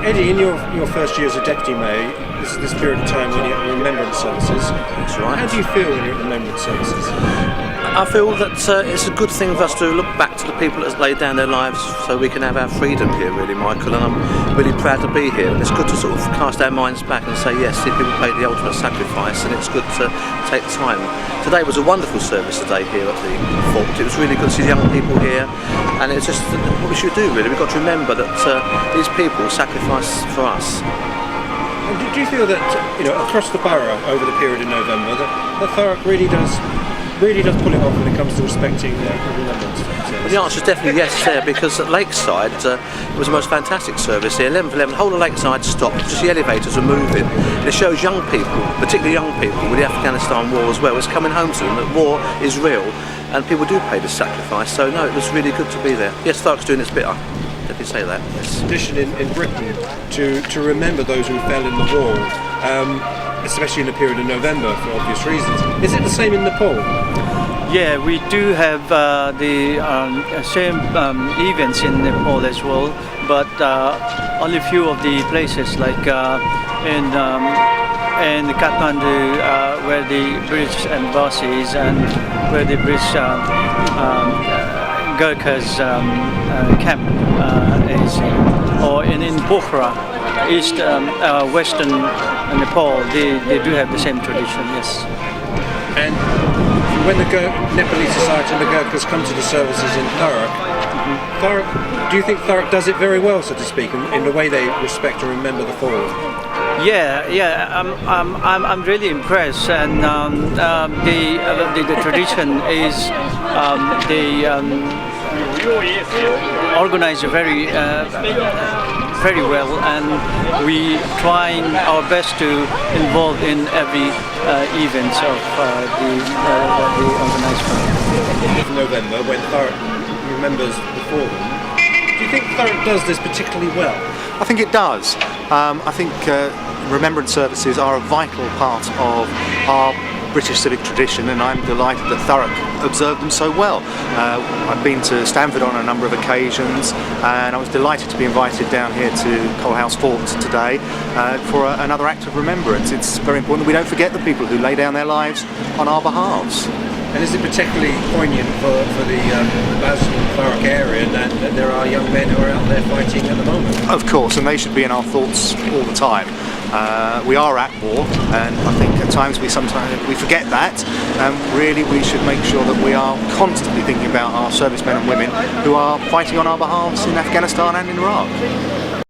Eddie, in your first year as a deputy mayor, this is this period of time when you're at remembrance services. That's right. How do you feel when you're at remembrance services? I feel that it's a good thing for us to look back to the people that have laid down their lives so we can have our freedom here, really, Michael, and I'm really proud to be here. And it's good to sort of cast our minds back and say, yes, these people paid the ultimate sacrifice, and it's good to take time. Today was a wonderful service today here at the fort. It was really good to see young people here, and it's just what we should do, really. We've got to remember that these people sacrificed for us. And do you feel that, across the borough over the period in November, that Thurrock really does pull it off when it comes to respecting the remembrance service? Well, the answer is definitely yes there, because at Lakeside it was the most fantastic service here. 11 for 11, the whole of Lakeside stopped, just the elevators were moving. And it shows young people, particularly young people with the Afghanistan war as well, it's coming home to them that war is real and people do pay the sacrifice. So no, it was really good to be there. Yes, Thurrock's doing its bit. Did you say that? Yes. Tradition in Britain to remember those who fell in the war, especially in the period of November for obvious reasons. Is it the same in Nepal? Yeah, we do have the same events in Nepal as well, but only few of the places like in Kathmandu, where the British embassy is and where the British Gurkhas camp is, or in Pokhara, east western Nepal, they do have the same tradition. Yes. And when the Nepalese society and the Gurkhas come to the services in Thurrock, do you think Thurrock does it very well, so to speak, in the way they respect and remember the fallen? Yeah. I'm really impressed, and the tradition is they organize very well, and we trying our best to involve in every events of the organized. November, when Thurrock remembers the fallen, do you think Thurrock does this particularly well? I think it does. I think remembrance services are a vital part of our British civic tradition, and I'm delighted that Thurrock observed them so well. I've been to Stamford on a number of occasions, and I was delighted to be invited down here to Coalhouse Fort today for another act of remembrance. It's very important that we don't forget the people who lay down their lives on our behalves. And is it particularly poignant for the Basel and Thurrock area that there are young men who are out there fighting at the moment? Of course, and they should be in our thoughts all the time. We are at war, and I think at times we forget that, and really we should make sure that we are constantly thinking about our servicemen and women who are fighting on our behalves in Afghanistan and in Iraq.